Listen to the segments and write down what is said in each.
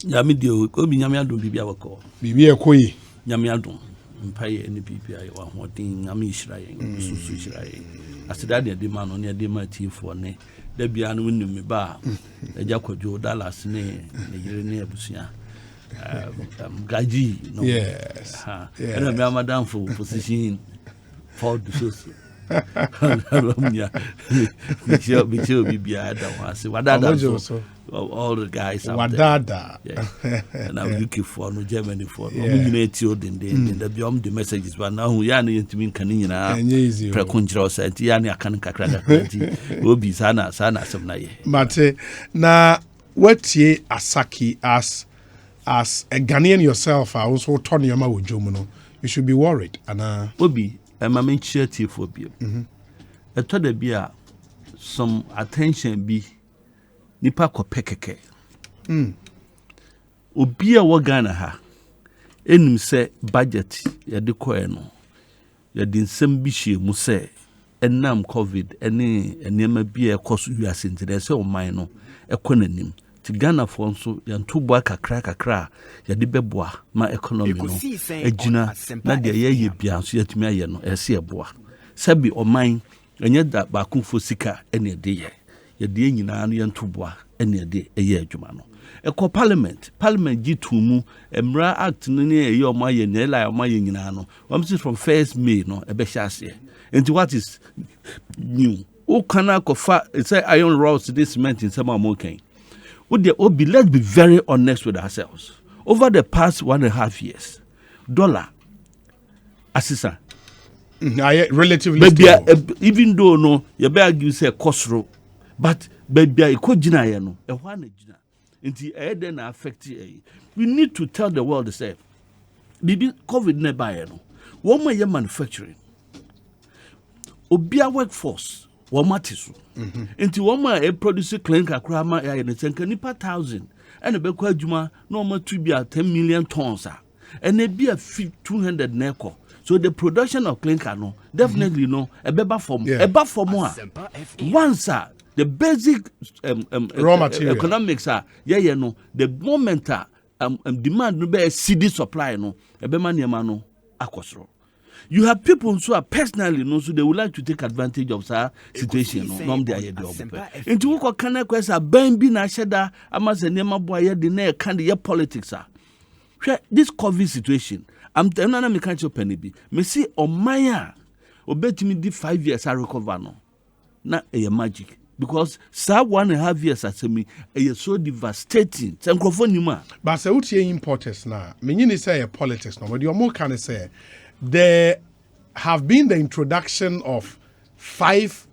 Yami dio obi nyame adom bibia wako. Bibia koyi. Nyame adom. Mpaye ni bibia wa hoden nyame hira yen, susu hira yen. Asida de ma no ne de ma tifo ne. Da bia no nim me ba. Eja kwadwo Dallas ne yire ne abusua. Gaji no. Yes. And me madam for position for the social. Bicho bibia da wase. Wadada so. All the guys out Wadada. Yeah. And I'm UK for no Germany for no unity den the beyond the messages but now ya na yentimi kan nyina prekonjira osenti ya na kan kakra da obi sana asem na ye mate na watie Asaki as a Ghanaian yourself I also turn your mouth jomo no you should be worried ana obi ma menchia for bi eto da bia some attention bi nipa ko pekeke obi a wo Ghana ha enim se budget ye de koe no ye de nsem bi hye mu se enam covid ene enema bi e koso wiase ntire se o man no ekonanim ti Ghana fo nso ya ntobo kakra ye de beboa ma economy no agina na de ye bia nso yatumi aye no ese eboa sabi o man enye da ba kunfo sika ene de ye de nyina no ye ntoboa ene de eye adwuma no eko parliament G2 emra act no ne eye o ma ye ne la o ma ye nyina no from 1st May no ebe hyase enti what is new o kana kofa say iron rods this cement in some amoken let's be very honest with ourselves over the past 1.5 years dollar assisa relatively even though no you be argue say costro but baby ekogina ye no e hwa na gina nti den na affect we need to tell the world the same bibi covid na ba ye no wo ma ye manufacturing obia workforce wo matiso nti wo ma e produce clean kakra ma ye ne senka nipa 1000 ene be kwa adwuma na o ma tu bia 10 million tons and e bia 200 na eko. So the production of clinker no definitely no a beba form more. Once the basic raw material economics no the moment demand no be CD supply no e be maniema no akosro. You have people who are personally no so they would like to take advantage of that situation no nom dey aye dey obo. Into wo kana kwesa ban bi na hyeda amase niema boye de na e kan de politics this COVID situation I'm telling you, me can't open it. Me see Omaya, obetimi di 5 years I recover no. Na magic because sa 1.5 years at me so devastating. Some nima. But say what importers now. Me ni say politics no. But you more can say there have been the introduction of 5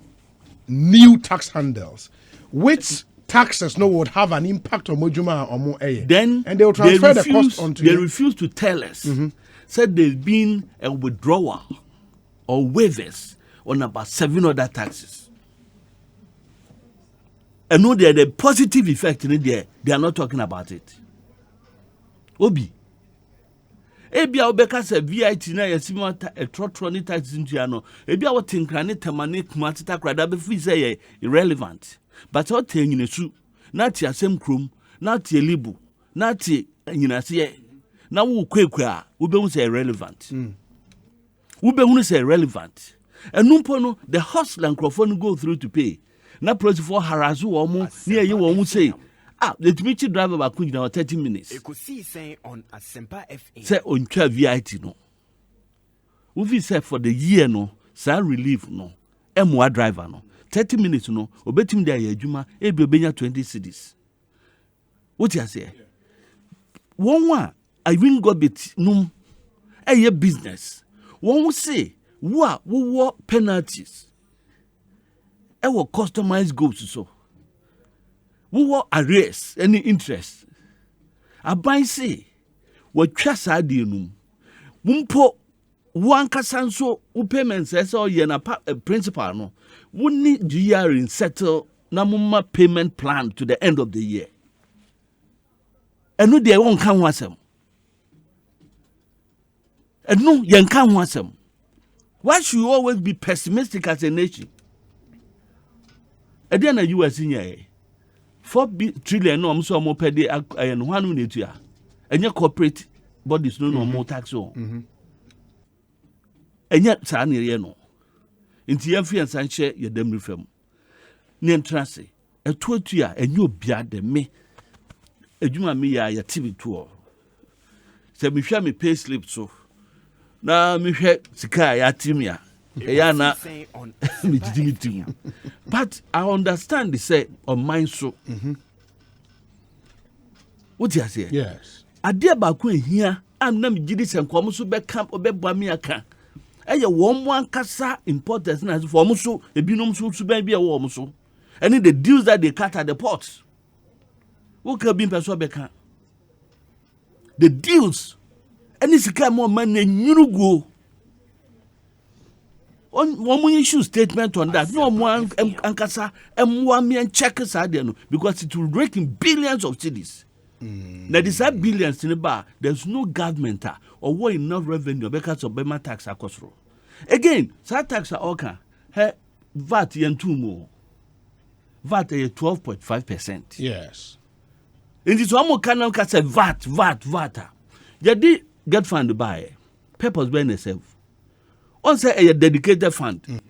new tax handles, which taxes no would have an impact on Mojuma or more. Then and they will transfer the cost onto you. They refuse to tell us. Said there's been a withdrawal or waivers on about 7 other taxes. And no, they are the positive effect in there. They are not talking about it. Obi. Ebia obeka se VIT na yesima electronic tax into ano. Ebia what tinkra ne temane kumatita krada be fi say irrelevant. But what thing in su na ti asem krom na ti elibu na ti nyina se na wo kwekwa wo be hu say irrelevant. Wo be hu say irrelevant. Enumpo no the hustler microphone go through to pay. Na price for harass wo mo na ye wo mu say let me driver back in 30 minutes. Ekosiisen on Asempa FA. Say on twa VIT no. We say for the year no, say relief no. MWA driver no. 30 minutes no, obetim dey adwuma e be obenya 20 cedis. What you say? One I win go bit num e business. One say wo penalties. E wo customized goods so. Wo arrears any interest. Aban say wo twa sa de num. Mumpo one kasanso wo payments say ye na principal no. We need GR settle na mumma payment plan to the end of the year. And no they won't come wasem. And no yen can wasem. Why should you always be pessimistic as a nation? And then the US in here. 4 trillion no so mo pede no hanu na etua enye corporate bodies no more tax on enye sa na ye no nti ye mfi ansan hye ye dam rifam ne entrance etuatua enye obia de me adwuma me ya ya tv to se me hwa me pay slip so na me hwe sika ya timia ya na me didimiti. But I understand they say on mine so what you say? Yes. Ade ba ko ehia am na me gidi se nkom so be camp obeba me aka eye wo mo ankasa importers na for mo so ebinom so ban bia wo mo so and the deals that they cut at the ports wo ka bi person be ka the deals any sika mo man na nyurugo on one issue statement on that no one ankasa emwa me check side no because it will rake in billions of cedis. Now these are billions in the bar. There's no government or what enough revenue because of Bema tax across. Again, that tax are okay. VAT and 2 more. VAT is 12.5%. Yes. In this one more can say VAT. You did get fund by purpose by yourself. Also a dedicated fund.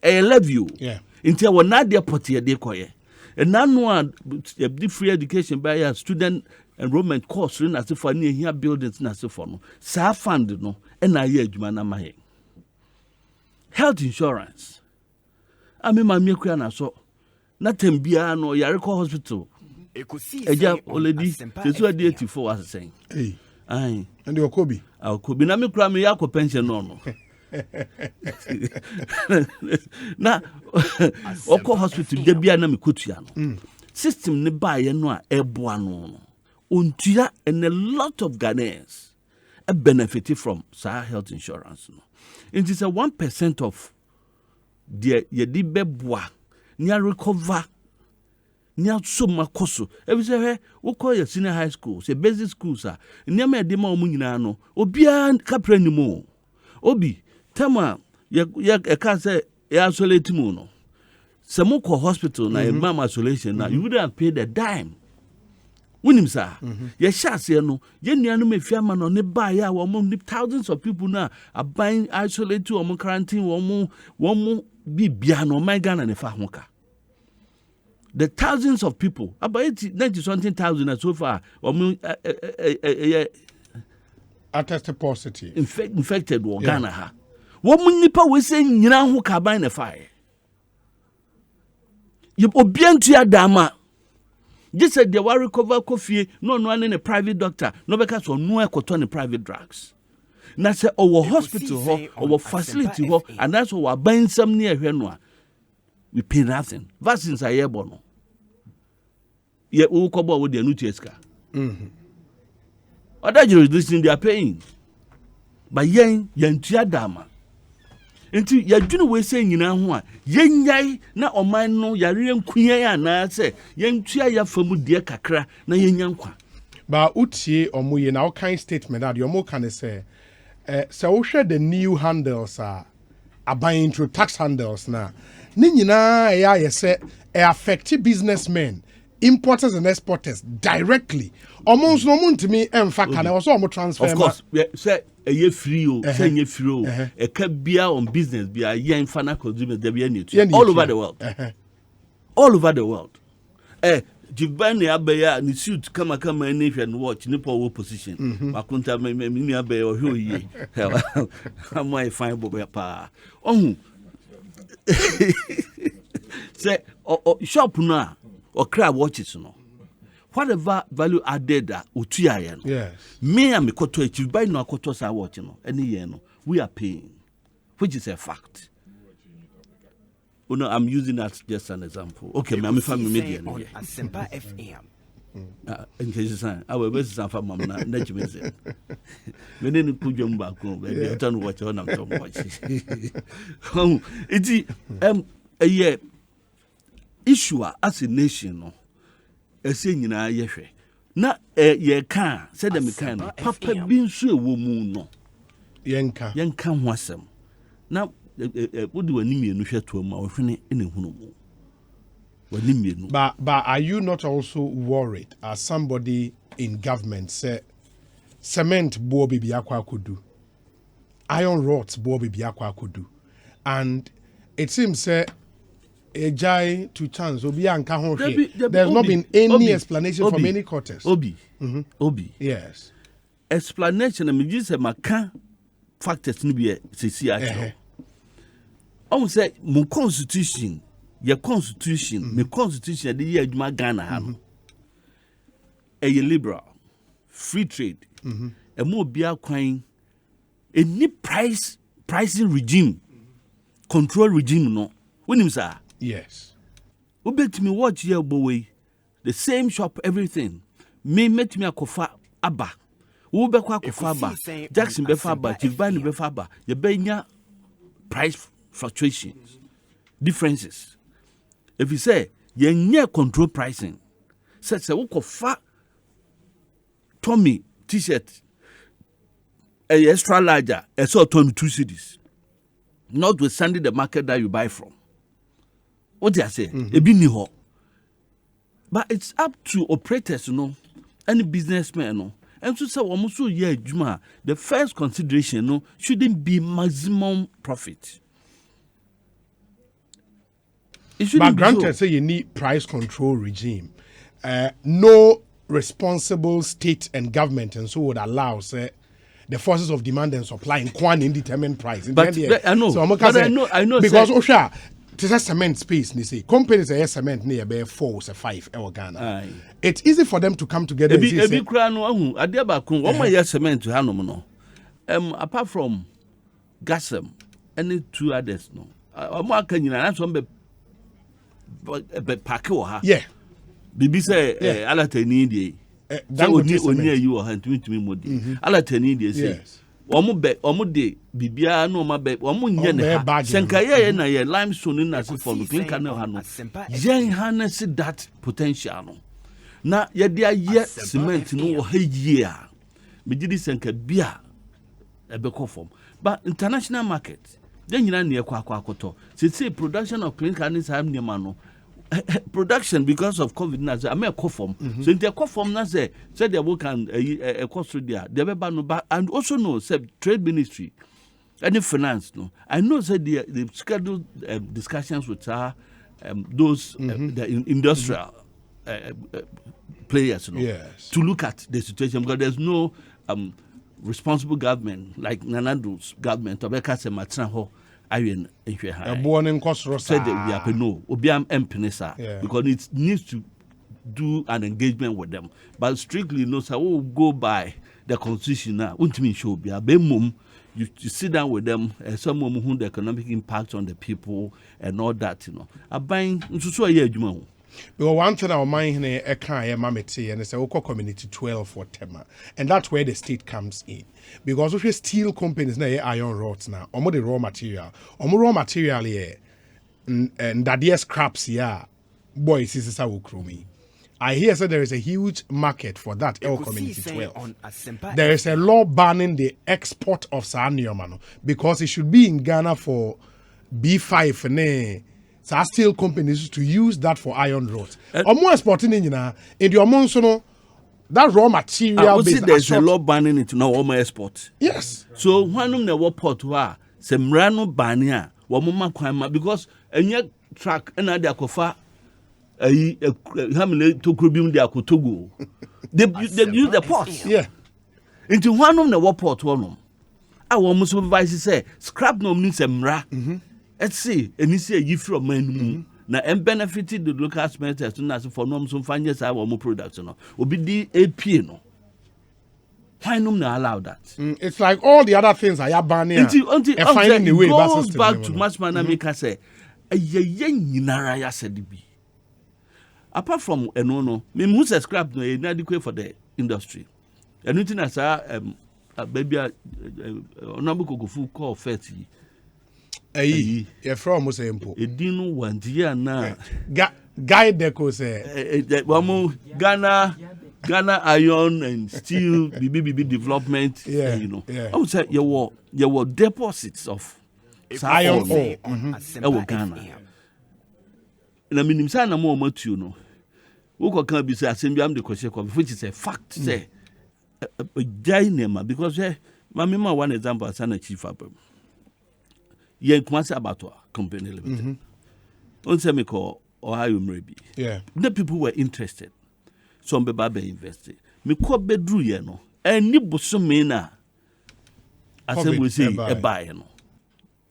A levy. Yeah. Until we're not there potty a decoy. And now no free education by a student enrollment course in as if for near here buildings na so for no. Sa fund no and I hear jumana mahe. Health insurance. I mean my milk na so. Nothing bia no Yariko hospital. Ekosiisen Eja already they so 84 as saying. Hey. Aye. And your Kobe. I'll could be na me kra me yakọ pension no. Na oko hospital de bia na me kotua no system ne ba ye no a eboa no ontua and a lot of Ghanaians benefit from health insurance no it is a 1% of the ye di beboa nya recover nya so makoso e say we call your senior high school say basic schools a nya me de ma omu nyina no obia kapra ni mo obi tema ye can say isolate mu no se mo ko hospital na imam isolation na you wouldn't have paid a dime winim sa ye shase no ye nuanu mefiama no ne ba ya wo mo thousands of people na aban isolate wo mo quarantine wo mo bibia no my Ghana ne fa hoka the thousands of people about 90 something thousand so far wo mo Attested positive. Infected wo Ghana ha wo mo nipa we say nyina ho ka ban ne fa ye obiantu adama just said they were recover coffee no any private doctor no because no ekoto ni private drugs na say our hospital ho our facility ho and that's our ban some near here no we pay nothing vaccines are here no ye wo kobo wo de nutu eska other jurisdiction they are paying but yen yantua dama enti yadwene we say nyina ho a yenyai na oman no yare nkuya ya na se yentua ya famu de kakra na yenya nkwa ba utie omoye na kind statement that your mo can say so we share the new handles are buying through tax handles na ni nyina ya say affect businessmen importers and exporters directly almost no montimi emfa can also almost transfer of course say a free o say nye free o e ka bia on business bia yen fana consumer there be any all over the world all over the world Jibani abaya ni suit kama any if and watch ni power position makunta me ni abaya o hwe am my fine boy pa say shop na or crab watches no whatever value added that utuya no yes me am koto echi buy no akoto sa watch no any year no we are paying which is a fact. Oh no, I'm using that just an example. Okay, me am family media no here Asempa FM in case I will best some from mama na jimeze me ne ni kudwom ba ko be dey turn watch on am to watch it a year issue as a nation no ese nyina yehwe na ye kan say dem kan no papa bi nso ewo mu no yenka ho asem na wodi wani mienu hweto ma ohwene ene hunu mu wani mienu. But are you not also worried as somebody in government say cement bo bibi akwa could do, iron rods bo bibi akwa could do, and it seems say a jai to chance obi anka ho hwe. There's not been any explanation from any quarters. Obi. Yes. Explanation na me say maka factors ni bi sisi acho. I say my constitution, your constitution, my constitution the year adwuma Ghana ha no. A liberal, free trade. A more beer kwan any pricing regime, control regime no. When him say yes. Who bet me watch here boy the same shop everything. Me met me akofa aba. Who be kwa akofa aba. Jackson be fa aba, Tivani be fa aba. Ye benya price fluctuations, differences. If you say you near control pricing, say ukofa Tommy t-shirt a extra larger, a sort of 2 cities. Notwithstanding the market that you buy from. What do I say? But it's up to operators, any businessman, and to say almost so Juma, the first consideration shouldn't be maximum profit. But granted, say you need price control regime. No responsible state and government and so would allow say the forces of demand and supply in one indeterminate price. But I know. So I know because Osha, it is a cement space. They say companies are cement near be 4 or 5 Ghana. It's easy for them to come together. Cement to apart from Gasem, any 2 others no. That's one be pack yeah. Bibi say alatani die. Oni you or ntumi modi. Alatani die say. Omo de bibia no ma be omo nye ne ha. Senka ye na ye limestone na se for clean canal ha no. Yen harness that potential no. Na ye de aye cement no wo ha yie a. Me gidi senka bia e be form. But international market, then you na akoto. Say production of clean canal sa no. Production because of COVID I may a form. So in the form na say they work and a cost there. They and also know say trade ministry, any finance no. I know say the scheduled discussions with those the industrial players yes. to look at the situation because there's no responsible government like Nanado's government or Bekase Matraho. Iron born in Kosro said that we have no Obiam Empenesa because it needs to do an engagement with them. But strictly no say go by the constitution now. Won't mean show be a mum you sit down with them some who the economic impact on the people and all that a buying so a juma. But one thing our mind here a mameti and it's a local community 12 for Tema. And that's where the state comes in. Because if you steel companies now iron rods now, or the raw material here and that scraps here, boys is a crummy. I hear say there is a huge market for that L community 12. There is a law banning the export of Saniomano because it should be in Ghana for B5 and so steel companies to use that for iron rods. Or more exporting in the monsoon, that raw material. There's a law banning it now all my export. Yes. So one of the port wa semrano bania wamuma kwama because any track and the akofa hamile to kubium the akotogo. They use the ports. Yeah. Into one of the port one. I want supervise say scrap no means semra. Let's see, and you see a gift from men. Now, and benefited the local smelters to us for norms some fine years our more production. Will be the AP. Why not allow that? It's like all the other things I are banning. Until finding the way goes back to much man make us say, a young Naraya said be. Apart from a no, me who subscribe no inadequate for the industry. And nothing as a baby number go call 30. Aye, you're from Musempo. It didn't want year now. Guide deco say, Ghana iron and steel, BBB development. Yeah, I would say there were deposits of iron ore. Ghana. na minim say na mo matu no wo kan bi say asem bi am de kwese kwa which is a fact say jai nema because ma one example as an chief abem ye kwase abattoir company limited on say me call Ohio Mrebi the people were interested some be ba invested me call bedru ye no any bosome na asem we say e buy no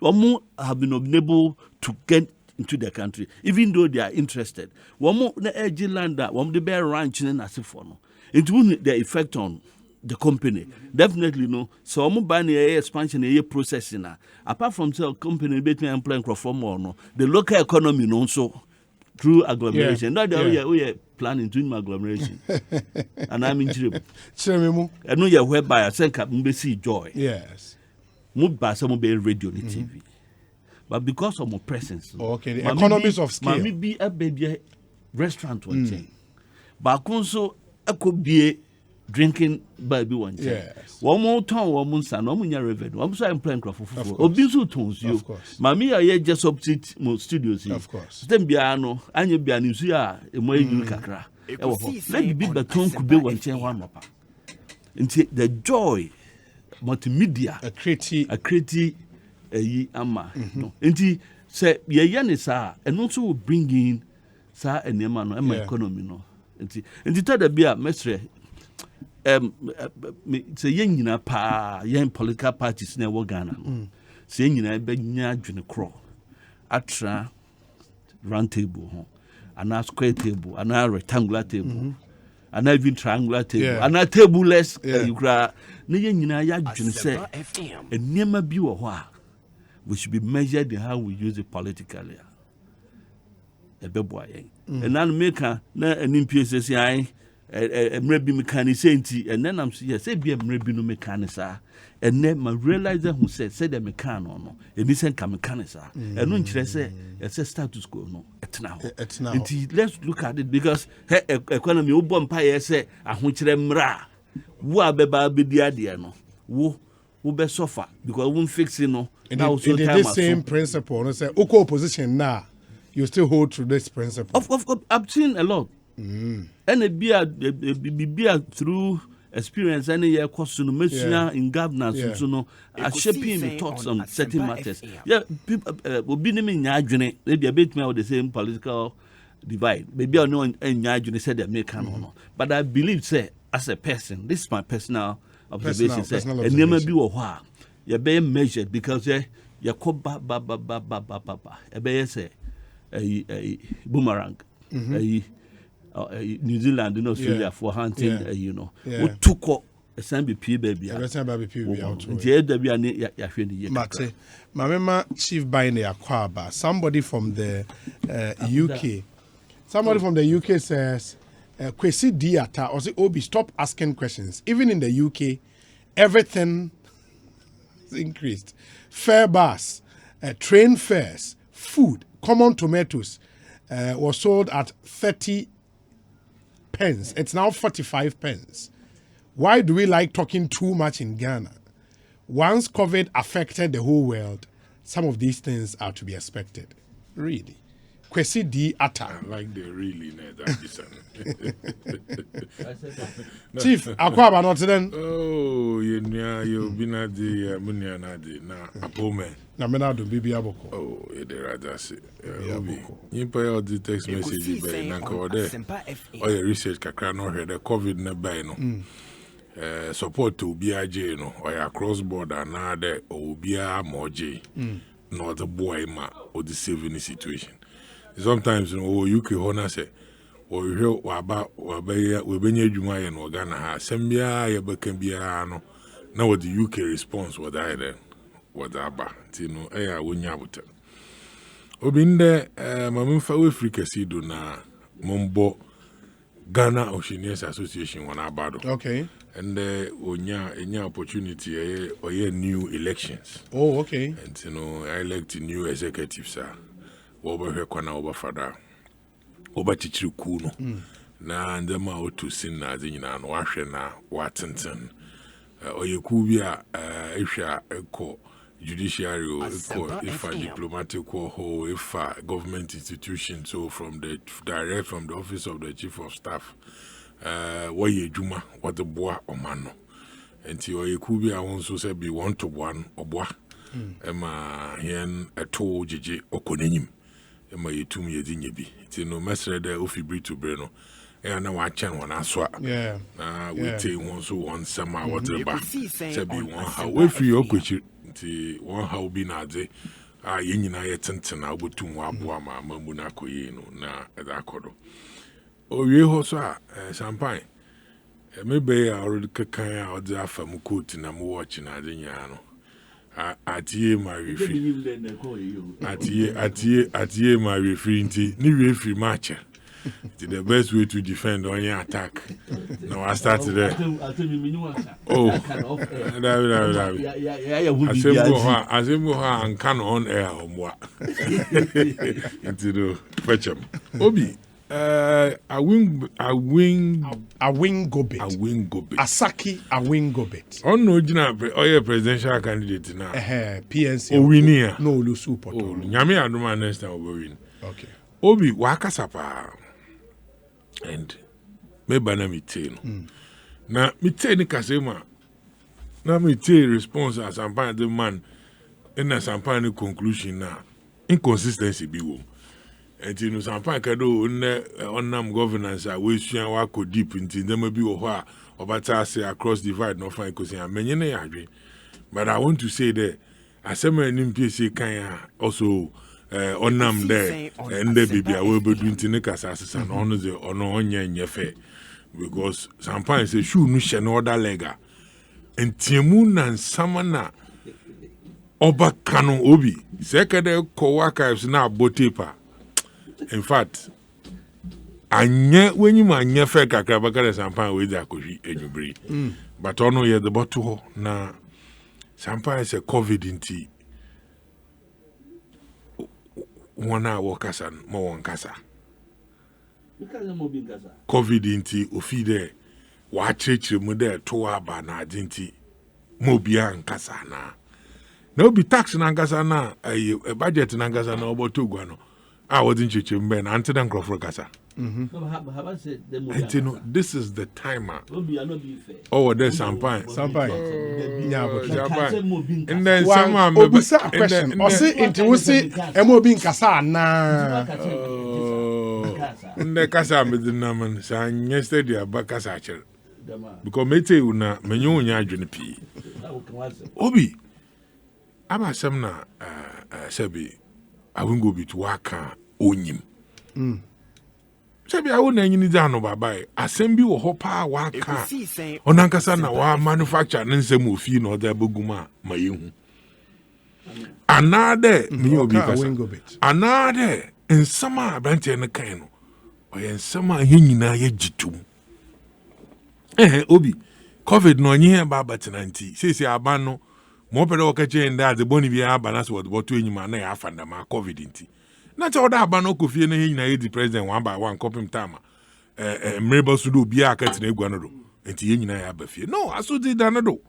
omo have been unable to get into the country even though they are interested omo na edge land that omo the bear ranch na asefo no it won't the effect on the company definitely no so omo buy na expansion na processing na apart from the company between employing from or no the local economy no so through agglomeration not that we are planning to do agglomeration and I'm in Chiremu and no ya whereby I think I see joy yes move by some be radio and TV but because of my presence okay the economies of scale me be a baby restaurant one chain but also I could be drinking baby one chain yes one more time one month and one more revenue I'm so employing for obisu tons you mami are just substitute mo studios of course then biano anya biani su ya emo yu kakra e wo let be beton could be one chain one mapa nti the joy multimedia a creative ama no nti say ye ne sa eno so will bring in sa enema no ema economy no nti tada bia mesre say ye nyina pa ye political parties na wo Ghana no say nyina be nya adwene kro atra round table ho ana square table ana rectangular table and even triangular table and a table less you cry na ye nyina ya adwene say enema bi wo ho a we should be measured in how we use it politically ebeboa yen and nan maker na animpie sesi an mrebi mechanic senti and then am say say bi mrebi no mechanic sa and then ma realize who said the mechanic no eni sen ka mechanic sa eno nkire say say status quo no etna ho let's look at it because economy wo bom pa ye say ahokyere mra wo abeba bedi ade no wo be suffer because we fix it no now so time the same principle no say oko opposition now you still hold to this principle of I've seen a lot and be through experience any year course no mesua in governance so no shaping me thoughts on certain matters people obi ni me nya adwene e bia betime with the same political divide maybe I know nya adwene said they make no but I believe say as a person this is my personal observation say enema bi wo ho a you be measured because you ko ba e be say boomerang New Zealand and Australia for hunting you know what took a sambi p baby Mate Mama Chief Bine Akwaba somebody from the UK says Kwesi Diata or say Obi stop asking questions even in the UK everything is increased fare bus train fares food common tomatoes was sold at 30 pence. It's now 45 pence. Why do we like talking too much in Ghana? Once COVID affected the whole world, some of these things are to be expected. Really. Kwesi D. Atta. I like the really Chief, Akwaba not then. Oh, you've been at the Munianadi now. Apome. Namenado Bibi Aboko. Oh, you'd rather say. You pay all the text message by Nanko there. Or your research Kakrano had the COVID no. Support to BIJ no or your cross border now there or BIA Moji. Not the boy ma or the saving situation. Sometimes UK honor say or you hear about we benye juma in Ghana ha sembia ya bekan bia no na what the UK response was either what aba tino eya wonya buta obinde mamfa we Africa sido na mombo Ghana Oceanians Association wana abado okay and onya opportunity or new elections okay and I elect new executives over kwana over fada over chichiri kuno na ndema otu sin na zinyina no ahwe na watenten oyeku bi a ehwa eko judiciary, if a diplomatic or if a government institution, so from the office of the chief of staff, what ye juma, what the bois or mano. And you could be also say be 1-to-1 or bois. Emma hien a to jiji okonenim. Emma yetum yedin yebi. Ti no mesre de ofibri to breno. And now I can one aswa. Yeah. We take one so one summer water back. Sabi one how we free okwechi ti one how be na de. Yen nyina yetenten na obotum aboa ma mamu na koye no na eda kodo. Owie ho so champagne. Maybe I already kakan a ode afa mu coat na mu watch na de nya no. Atie my referee. Atie my referee nti ni referee match. The best way to defend on your attack. Now I started there. Oh, I and can on air or what? Into the fetch him. Obi, a wing gobet. Asaki a wing gobet. Oh no, your presidential candidate now. PNC. Oh, we near. No, Lusu Poto. Oh, Yami, I don't understand over win. Okay. Obi, wakasapa. And maybe na miteno. Na miteni kasema. Na miteni response as sampan the man. In a sampan conclusion na inconsistency biwo. And you know sampan kado onam governance a we sua wako deep into them be ho obata say across divide no fine kosia menye na yadwe. But I want to say that asema NPC kan also onam there and the baby I will be doing tinikasas and on the onye fair because sometimes say shoe no share no other lega and tiamu na samana oba kanu obi sekede ko archives na botepa in fact anya wenyi ma anya fair kakra bakare sampan we da kohwi enubri but ono ye the bottle na sampan say covid inti wana wakasan mo wankasa covid inti ofi de wa chechire mu de to aba na adinti mo bia nkasa na obi tax na nkasa na budget na nkasa na oboto gwa no a wodin chechire mbe na anti dan crofro kasa this is the timer. Oh, there's champagne. And then someone a question. Or say into we say MOB in Kasa na. The Kasa with the naman sang yesterday about Kasacher. Because mete una menyo nya adwene pi. Obi. Aba semna sebi awingo bi to waka onyim. Sabi awo na nyini da no babae asem wo ho pa waka onankasa na wa manufacture nsem ofi na oda baguma mayehu anade me obi kasa anade nsama abante ne kan no oye nsama nyina ye gitum obi covid no nyi ba batenanti sesi aban no mo pere wo ka che nda de boni bia abana so wo to enyima na ya afanda ma covid nti na cha oda aba no kofie na nyina ye di president one by one kopim time mrebo so do bia aka tina egua no do enti ye nyina ya ba fie no aso di da no do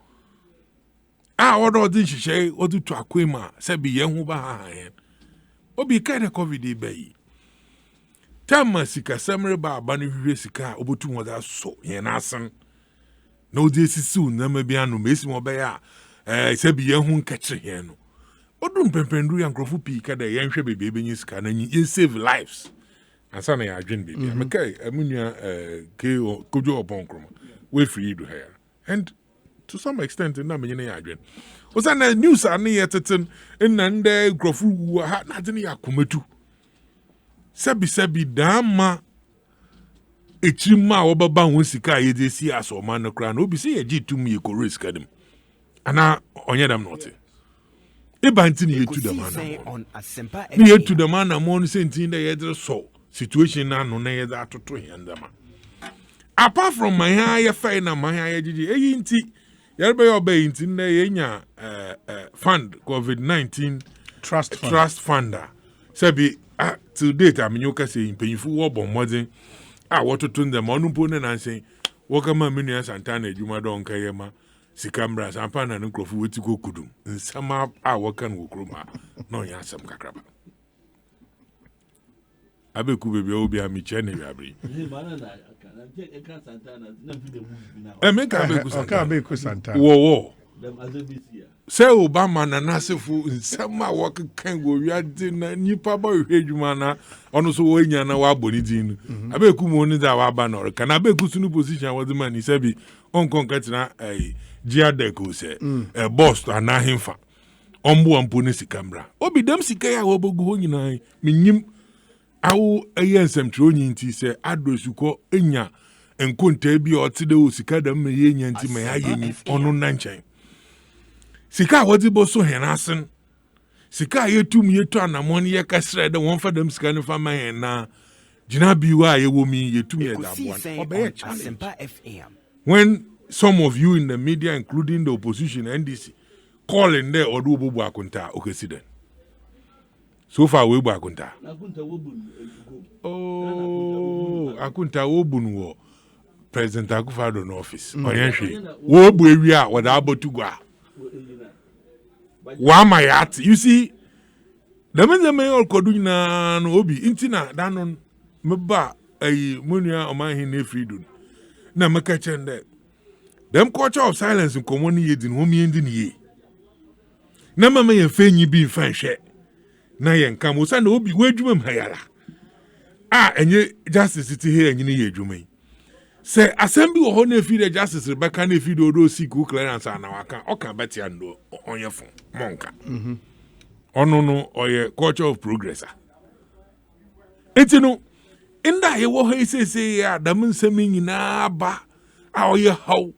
oda odi hihye odu to akwema se bi ye hu ba ha obi ka na covid be yi tama sika samre ba aba no hwehwe sika obotu ho da so ye na asan na odi sisiu na ma bia no mesi mo be ya se bi ye hu nkachire he no odum pempendu ya nkrofo pi kada yenhwe bebe benyi sika na nyi save lives ansa na ya adwen bebe amekai amunya ke kojo opon kroma we free do here and to some extent na menye ya adwen osa na news ane yeteten na nde nkrofo wu ha na de ya kometu sabi dama echirima obaba won sika ye de si asoma no kra na obi se ye gitum ye ko risk adam ana onye dam not Ebanti ni yetu da mana. Ni yetu da mana mo ni senti nda yedre so situation na no na yedre atoto hendama. Apart from my higher fine na my higher gigi eyi nti yerbe obey nti na yenya fund COVID-19 trust funder. Sebi to date aminyoka say mpanyinfu wo bo modern wototo ndem onumpo na nan say wo kama menu Santana edwuma don kayema Sikambra sampana no krofo weti ko kudum nsama a wakan wo kroma no nya asam kakraba abeku bebe obi ami chene yabri meka abeku santa wo say Obama na nasefo nsama wakan go wiade na nipa ba hwedwuma na ono so wo nya na wa boni din abeku mo ni da wa ba na kana abeku sunu position wa man ni sabi on katina Gia deko se boss to anahemfa ombo ampo ne sikamra obi dem sika ya wo bogu ho nyina menyim awo ayensem tronyi nti se adosuko enya enkonta bi otide o sika dem me yenya nti me ayenyi onu nanchen sika wodi bo so henasen sika yetum yetu anamon ye kasre de won fa dem sika ne fa man na gina biwa ye wo mi yetum ye da bwan obeye challenge when some of you in the media, including the opposition, NDC, calling there or do Bobo Akunta, Ekosiisen. So far, we Akunta. Oh, Akunta Wobunwo, President Akufo no office. Onyenshi, Wobu area, what about to go? Wamayat, you see, the men the mayor Koduna no Obi, Intina, Danon, Mba, a Munia, or my Hinefridun. Na Makachen there. Them culture of silence in common ye din womi endin ye. Na mama ye fenyi bi fan hwe. Na ye nka mo sa na obi wadwuma mhayara. Enye justice ti he enyi ne ye adwuma yi. Se asem bi wo ho na fi de justice Rebecca na fi de odo siku clearance na waka oka beti ando onye fon monka. Ono no oye culture of progress. Enti no inda ye wo he sese ya dam nsem nyina ba oye how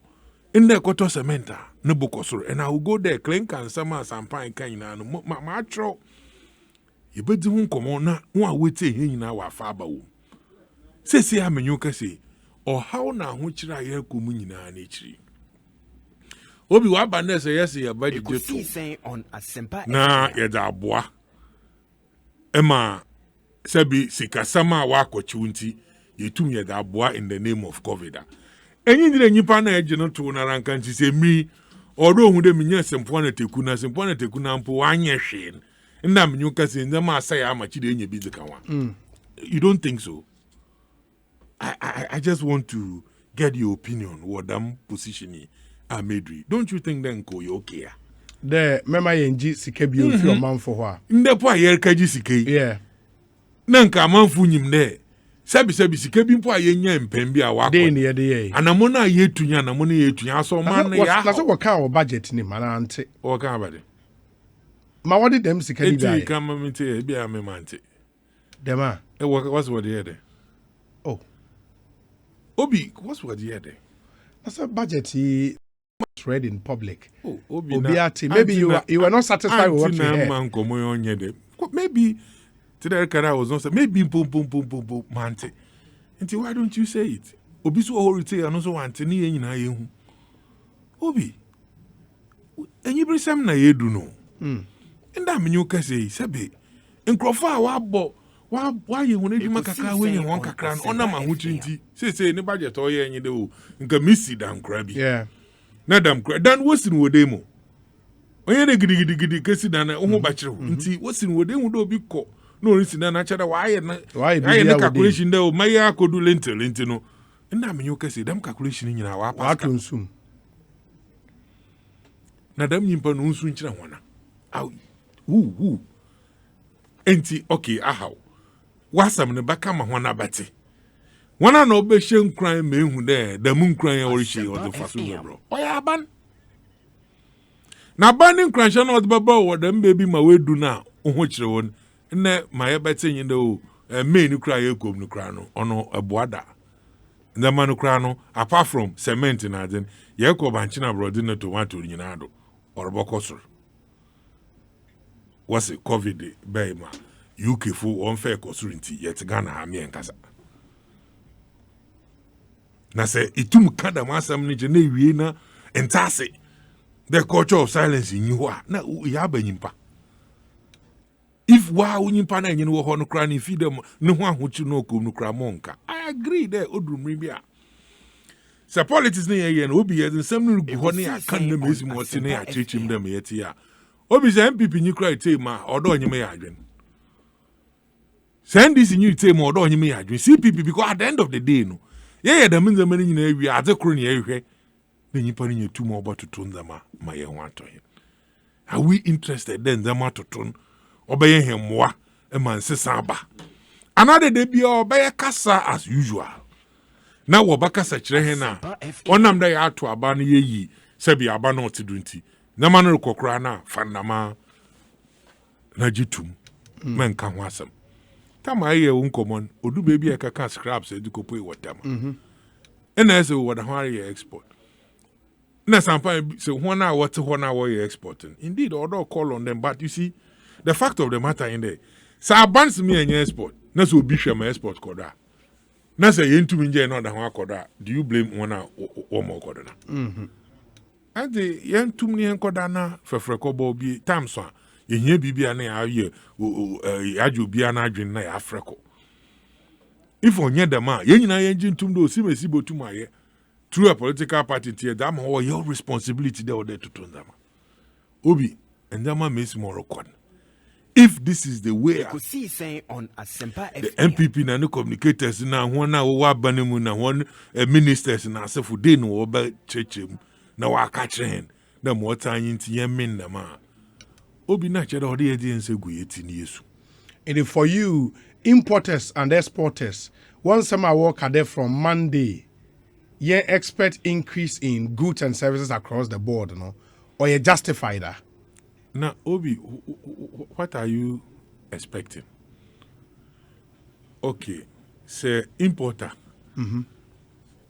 in the quarter cementa, no book and I will go there, clink and summer champagne can my tro. You bet the won't come on now, one would say in our father. Say, I'm a new say, or how now which I hear communina nature. Obi Wabanda say, yes, you're by the on a simple. Na yada bois. Emma Sabi Sikasama Wako Chunti, you took me that bois in the name of COVID. Enyi ndire nyipa na eje no to na ranka nti se mi odo hu de minya sempo na tekuna mpo wanye hwe nda menyu ka se ndama asa ya amachi de enye bizika wa you don't think so? I just want to get your opinion what them position Amedri. Don't you think then ko you okay? The mema yenji sike bi ofi o man for ho ndepo ayer kaji sike yeah na nka manfu nyim de sabi sike bi mpo ayenya mpem bi a wakọ dey ne ye dey anamo na yetunya anamo na yetunya aso man ya na so waka o budget ni mana ante o ka abade ma wodi dem sike bi eti ka mamite bi a memante dem a what's what here there oh Obi what's what here there that's a budget he read in public Obi maybe you were not satisfied with what you heard man komo onye de maybe today I was not say maybe pom mante. Until why don't you say it? Obi so horite ano so wante ni nyina ye hu. Obi. Enyi brisam na ye du no. Nda menyu ka say sebe. Nkrofo a wa ye hu na dwuma kakra we ye won kakra no na ma hu tinti. Say ne budget o ye enyi de o. Nka misi dan kra bi. Yeah. Na dam kra dan wosin wo de mo. Onye ne gidi kesi dan o hu ba kire ho. Nti wosin wo de hu do obi ko. No reason na chada why na calculation there my akodu lentil no nda menyo kase dem calculation nyina wa pass nsum na dem nyimpa no nsu nkyira hona aw enti okay ahaw wasam ne baka ma hona bate wana na obehye nkran ma ehu de dem nkran ya worihye o de faso bro oya aban na ban nkran hye na o de baba o dem baby ma wedu na oho kire won ne ma ye bete nyinde o me ni kra ye kom ni kra no ono eboada nda manu kra no apart from cement na den ye ko banchi na brodi na tomato nyina do oroboko sor was covid be ma UK fu on fe ko sor nti yet Ghana ha me nkasa na se itum kada masam ni je na wie na entase the culture of silence in you na ya banyimpa if wa unyimpa na enyi no ho no kra ni feed them no ho ahochi no kom no kra monka I agree there odumri bia So politics ne ye no obi ye some no gu ho ne aka na mesi mo te ne ya chechim dem ye ti ya. Obi say MPP ni cry te ma odo onyeme ya adwen. Send this new te ma odo onyeme ya adwen. CPP because at the end of the day no. Ye dem nzema ni nyina wi ade kro ne ye hwe. Na nyipa ni nyetu mo obo toto nzama ma ye ho atoye. Are we interested then nzama toto obeye hemmoa e man sesa ba. Another day be obeye kasa as usual. Na wo bakasa kire he na onam da ya ato aba no yeyi sebi aba no otidunti na ma no kokora na fanama na jitum men ka ho asem tama ye wo nkomon odu bebi e kaka scraps e dikopo e wotama ena ese wo da ho are export na sampa se ho na what ho na wo exporting indeed order call on them but you see the fact of the matter in there sa abans me enye export na so obi hwe ma export koda na say yentumi nje na da ho akoda do you blame one or more koda na ade yentum ni enkoda na fefreko ba obi time so yehia bibia na ya ye ajo bia na adwen na ya freko if onye dem a yenyina yenjintum do simesi botum aye through a political party tie that ma your responsibility there to turn them obi ndama miss moroccan. If this is the way Ekosiisen on Asempa the FM. MPP na no communicators na one na wo abanemu na one ministers na asefu dey no oba chechem na wa ka kire na mo tanyi nti yemin na ma obi na chere ode ye dey nsegu yeti ni Yesu. And for you, importers and exporters, once some are work there from Monday, you expect increase in goods and services across the board, no? Or you justify that? Now, Obi, what are you expecting? Okay, say importer.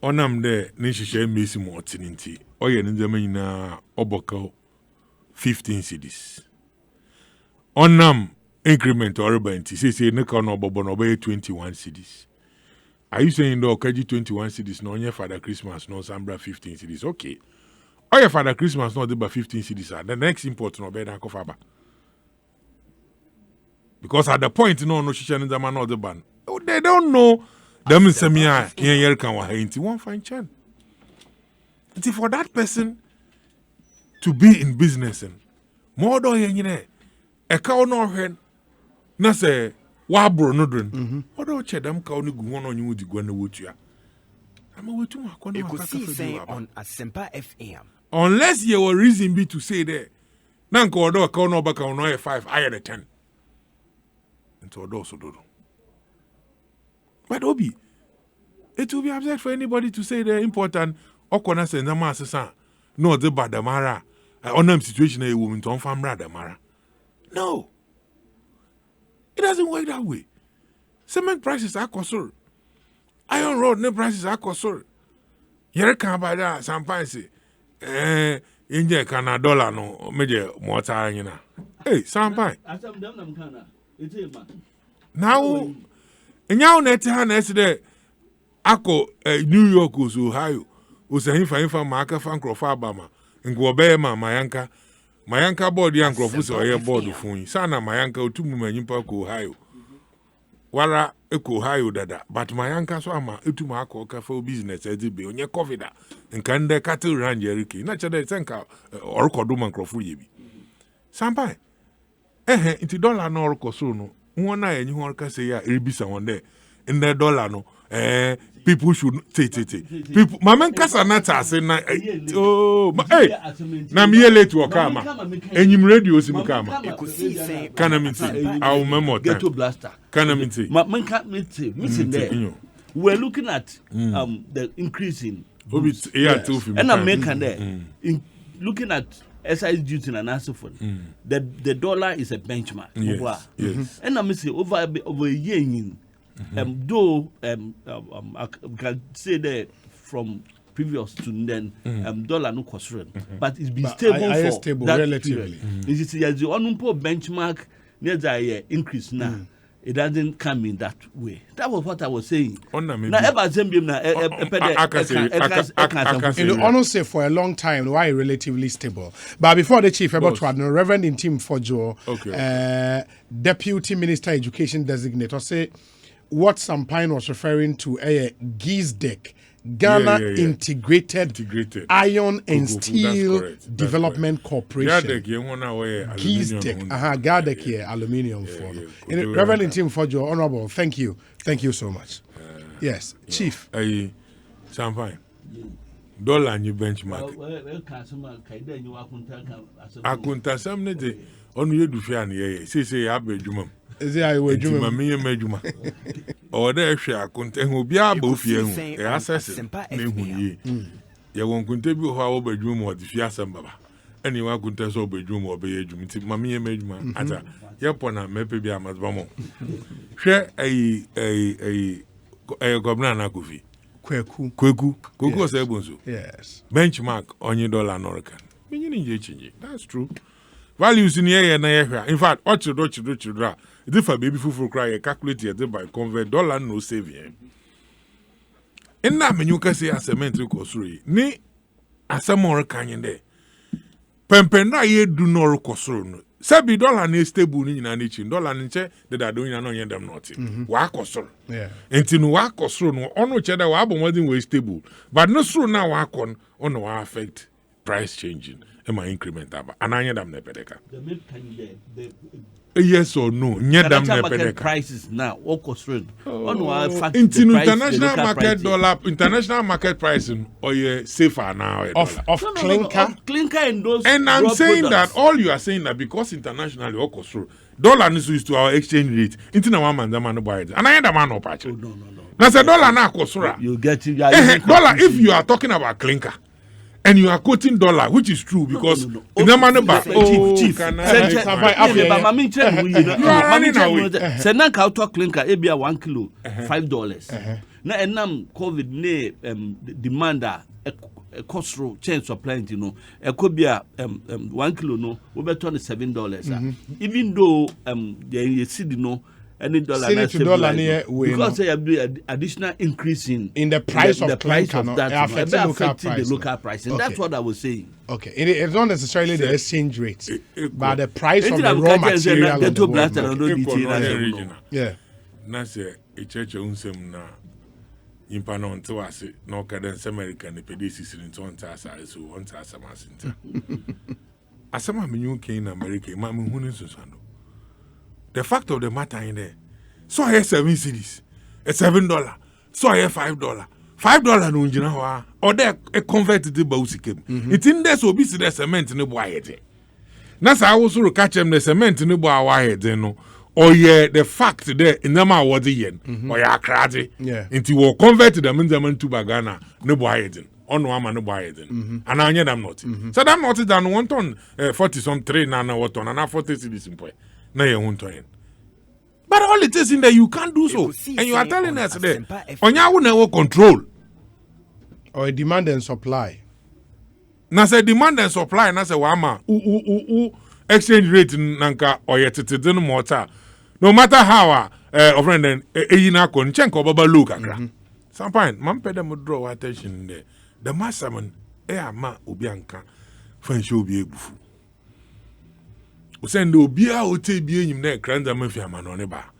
Onam de nishishe mesi mo tininti. Oye nzema ina oboko 15 cedis. Onam increment or banti. Say neka no bobo no be 21 cedis. Are you saying the okaji 21 cedis no onye Father Christmas no sambra 15 cedis? Okay. Oh, your Father Christmas not about 15 cedis. The next import no better kofaba. Because at the point no shisha in the man or the ban. Oh, they don't know them semia in yer can wa hinti one fine chan. It's for that person to be in business and more do yen a cow no hen na say wa bro no dren. What do che them cow no go on you di go na wotua. I'm a to Ekosiisen on Asempa FM. Unless your reason be to say there, Nanko or call no back on 5, I had a 10. And so also do. But Obi, it will be absurd for anybody to say they're important. Okona say na masasa. No, the badamara. On them situation a woman to farm radamara. No. It doesn't work that way. Cement prices are consort. Iron rod no prices are consort. Yere can buy that sometimes say. Inje kana dollar no meje mota anyina. Hey, sampai. Asam dem nam kana. Ite ma. Now, enyawo na ete ha na ese de akọ New York ozo Ohio. Osa hinfa ma aka fa nkrofo abama. Ngo obeye ma mayanka board ya nkrofo se oye board fun. Sana mayanka otumu manyimpa ko Ohio. Wara eko Ohio dada, but mayanka so ama etumu akọ ka for business edibe onye covid a nka nde cattle range erike na chede senka orokodo mankrofo yebi sampai nti dollar no orokoso no won na enyi ho ka say ya eribisa won de nde dollar no people should people mamen kasa na tase na oh na me late wo kama enyim radio sim kama kana minti awu memo ghetto blaster kana minti man can't missing there. We're looking at the increase in goods. And I'm making there looking at excise duty and so forth. The dollar is a benchmark. Yes. And I'm saying over a year though I can say that from previous to then dollar no cost but it's been stable that relatively. This is the unumpo benchmark near the increase now. It doesn't come in that way. That was what I was saying. In honestly, for a long time, why relatively stable. But before the chief, about to Reverend in Team Fojo, Deputy Minister Education Designator, say what Sampine was referring to a geese deck Ghana Yeah. Integrated Iron and That's Steel correct. That's Development Corporation. Gadek, you want to wear Gizdek, Gadek here, aluminium for. Reverend Tim Fojo, Honorable, thank you so much. Yes, Chief. Champagne. Dollar and you benchmark. Akunta some ne on you do fian ye. Say abedwuma. Is it I will do Medjuma. Or there share akunta who be abo fie hu. E access ne hu ye. Ye won kunta bi ho a obedwuma or the fiasam baba. Any one kunta so obedwuma or be edwuma. Ti mami ye medjuma. Ata ye pona mepe bi amazbamo. Hwe governor na kofi. Kweku was able to. Yes. Benchmark on your dollar American. That's true. Values in here and in fact, ocho. If a baby fufu cry, calculate it by convert dollar no saving. And now when you can say as a mental cosuri, ni as a more canyon there. Pempena ye do no cosuru. Sabi dollar ne stable in an itching dollar and che that are doing an onion them nothing. Wa cosuru. Yeah. And to wa cosuru no on which other wabo wasn't way stable. But no so now wakon on no affect price changing. And my increment aba. And I them nepedeka. Yes or no? Market prices now. What cosuru? International market dollar, international market pricing, or you safer now of clinker. Clinker and those. And I'm saying that all you are saying that because internationally all goes through dollar is used to our exchange rate. International man the man buy it, and I am the man no patch. No. That's a dollar now goes through. You get it. Dollar. If you are talking about clinker. And you are quoting dollar, which is true because in the man about chief. You are running away. Say now can talk clinker. It be a 1 kilo, $5. Now and now COVID ne demander a cost change supply. You know, it could be a 1 kilo no, we better $7. Even though the city no. Any dollar to dollar near because there be additional increase in the price of that affecting the local price, and that's what I was saying. Okay, it's not necessarily the exchange rate, but the price of the raw material. Yeah. That's a church unsem na impano unto us no cadence American pedis in 1,000 so 1,000 masinta. Asama menu in America, Mamma Hunisano. The fact of the matter in there, so I have 7 cities, $7. So I have $5. $5 no njina or they converted the bausikem. It in there so be the cement in the boy. That's how I also catch them the cement in the boy no. Or yeah, the fact there in the ma was the yen or ya crazy. Yeah. Into will convert them in the man to bagana no boy. On one no buy it. And I am not. So I'm not done 1 ton 40 some 3 nana what ton and 40 cities in point. No, you won't turn. But all it is in there, you can't do so. And you are telling us that on your never control. Or a demand and supply. Now say demand and supply, and I say wama exchange rate nanka or yet it didn't matter. No matter how friend then na kon chenko baba look akra. Some point, man pay them draw attention there. The masterman ma obianka fan show be ebufu. Send obia ote bie nyim na kranda mafia manone ba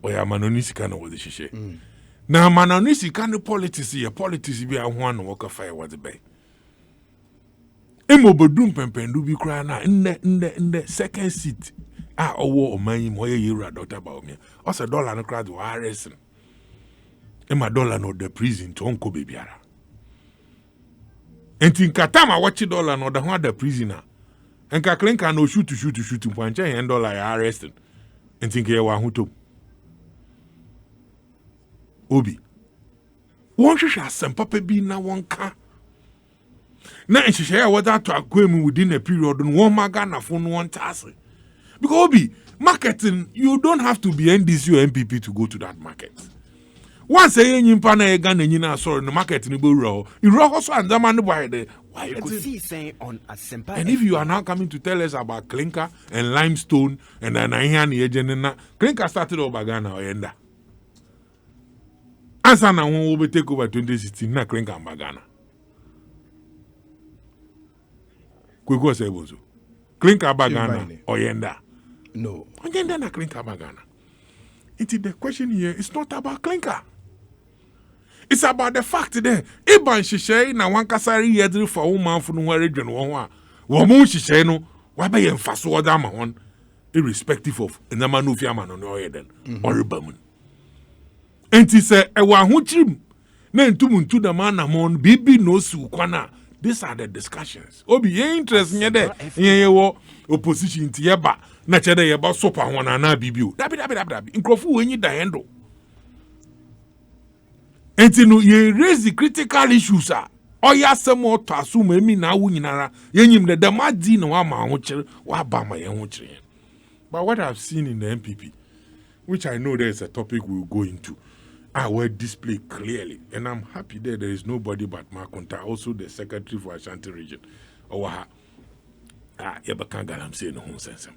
oya manoni sika na wodi hihye na manoni sika no politics bi ahwa na waka fire wodi be emobodum pempendu bi kra na nne second seat owo omanyi mo ye yura Dr. Baumia o se dollar no kra do arrest ema dollar no the prison to onko bebiara enti nkatama watch dollar no the ho the prisoner. And Clinker no shoot to point $10 arrested and think you are who Obi. One shall some papa be now 1 car. Now she share what that to acquaint within a period and 1 magana phone 1 task. Because Obi, marketing, you don't have to be NDC or MPP to go to that market. Once a yin pana a gun and you know, sorry, the market in the bureau, you also and the man by the Ekosiisen on Asempa. And if you are now coming to tell us about clinker and limestone and an iron agent, clinker started over Ghana or Enda. Answer now when we take over 2016, na clinker and Bagana. Kweko Sebozo. Clinker Bagana or Yenda. No. Yenda na clinker Bagana. The question here is not about clinker. It's about the fact that Iban Shishay na wankasari yedri for woman for no region one. Woman Shishay no, wabe yen faso odama one, irrespective of the manufia man on your head or rebellion. And he said, Ewa huchim, nen tumuntu the man amon, bibi no su kwana. These are the discussions. Obi ye interest nyede, ye wo opposition ti yeba, na chede yeba sopa wana na bibiu. Dabi. Inkrofu wenyi da hendo. And you raise the critical issues. Oya semo to assume emi na wu nyinara. Yenyim the madi no wa ma hochire, wa ba ma ye hochire. But what I've seen in the MPP, which I know there is a topic we'll go into, I will display clearly. And I'm happy that there is nobody but Makonta, also the Secretary for Ashanti Region. Owaha. I'm saying no sense.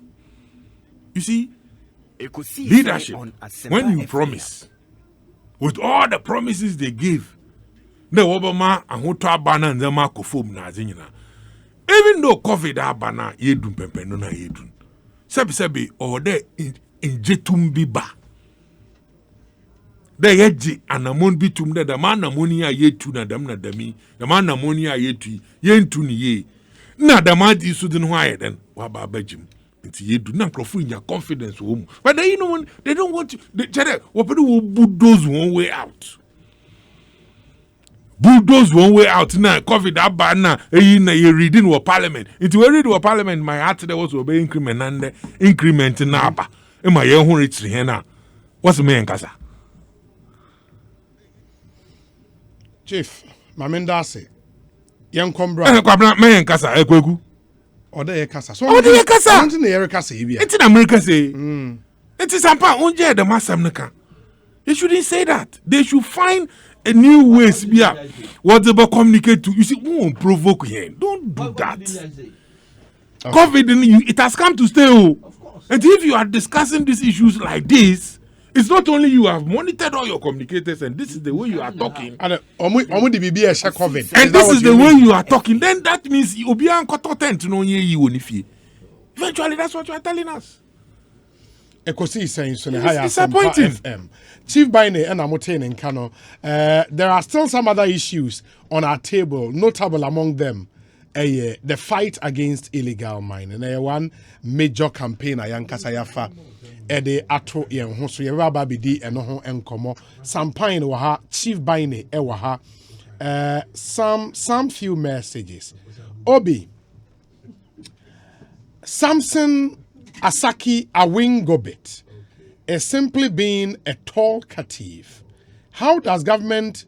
You see, leadership, when you promise, with all the promises they give, the Obama and Hoto Bana and the Marco Foam Nazina. Even though COVID Abana, Yedun Pempendona Yedun. Sebi, or there in Jetumbiba. The Yeji and Amon Bitum, the man ammonia yetu na damna dami, the man ammonia yetu, yentuni ye. Na the man is sudden wire then, Waba Bejim. You do not profit in your confidence home. But they they don't want you. What people will bulldoze one way out. Bulldoze one way out now. COVID that bad now. You reading what parliament. Into a read what parliament. My heart there was obey increment and increment naba. In my young rich here. What's the main casa? Chief, Mamendase. Young Combra. Main casa. Ekwegu. Ode kasa. So ode kasa. Onti na yere kasa ibia. It's in America say. It is ampa onje the masam neka. They shouldn't say that. They should find a new ways bia. What they communicate to. You see, we won't provoke here. Don't do that. Okay. COVID, it has come to stay. And if you are discussing these issues like this, it's not only you have monitored all your communicators and this is the way you are talking. And COVID. And this is the way you are talking. Then that means you'll be on content to know you eventually that's what you are telling us. Ekosiisen so it's disappointing. FM. Chief Baine and Amotain in Kano. There are still some other issues on our table, notable among them. The fight against illegal mining. One major campaign Ayankasa Yafa. Ede ato yen ho so yeba ba bidi eno ho enkomo sampine wo ha Chief Baine e wo ha some few messages. Obi Samson Asaki Awingobit is simply being a talkative. How does government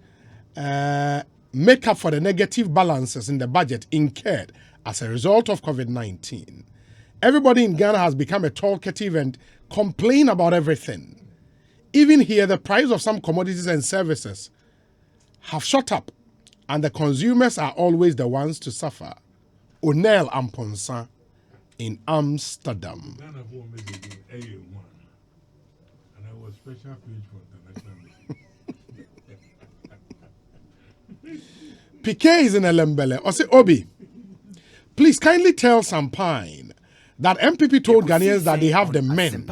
make up for the negative balances in the budget incurred as a result of COVID-19? Everybody in Ghana has become a talkative and complain about everything. Even here, the price of some commodities and services have shot up, and the consumers are always the ones to suffer. Onel Amponsa in Amsterdam. PK is in Elembele. Ose Obi, please kindly tell Sampine that MPP told Ghanaians that they have the men,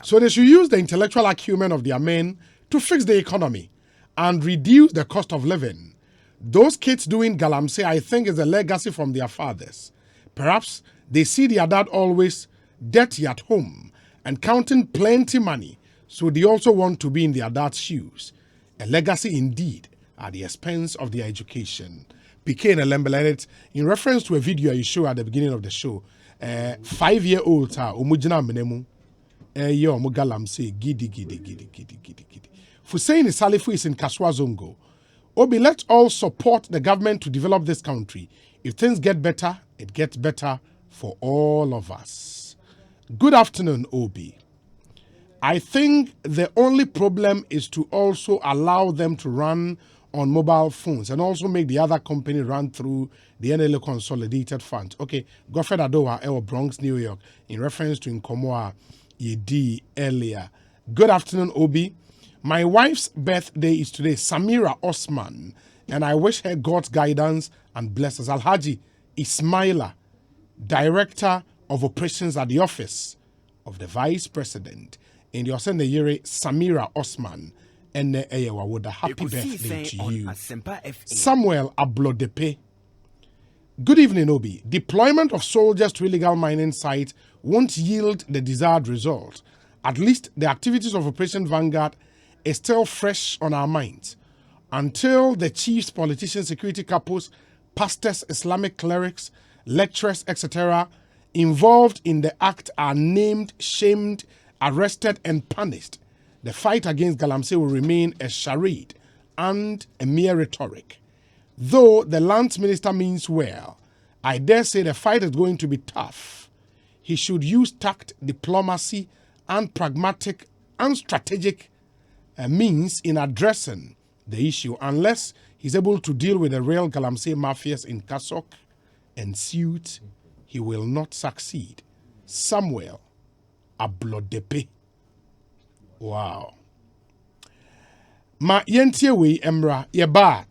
so they should use the intellectual acumen of their men to fix the economy and reduce the cost of living. Those kids doing galamsey, I think, is a legacy from their fathers. Perhaps they see their dad always dirty at home and counting plenty money, so they also want to be in their dad's shoes. A legacy indeed at the expense of their education. PK and Lembele, in reference to a video you show at the beginning of the show, 5-year-old omujina menemu ye omugalam say gidi Fusaini Salifu is in Kaswa Zongo. Obi, let's all support the government to develop this country. If things get better, it gets better for all of us. Good afternoon, Obi. I think the only problem is to also allow them to run on mobile phones and also make the other company run through the NLA Consolidated Fund. Okay, Godfrey Adowa, Ewa Bronx, New York, in reference to Nkomoa Yedi earlier. Good afternoon, Obi. My wife's birthday is today, Samira Osman, and I wish her God's guidance and blessings. Alhaji Ismaila, Director of Operations at the Office of the Vice President, in the Osende Yere, Samira Osman, ene eye wawoda. Happy birthday to on you. Asempa FA. Samuel Ablodepe. Good evening, Obi. Deployment of soldiers to illegal mining sites won't yield the desired result. At least the activities of Operation Vanguard is still fresh on our minds. Until the chiefs, politicians, security couples, pastors, Islamic clerics, lecturers, etc., involved in the act are named, shamed, arrested, and punished, the fight against Galamsey will remain a charade and a mere rhetoric. Though the lands minister means well, I dare say the fight is going to be tough. He should use tact, diplomacy, and pragmatic and strategic means in addressing the issue, unless he's able to deal with the real Galamsey mafias in Kasok and Suit, he will not succeed. Samuel Ablodepe. Wow. Ma yentie we emra yeba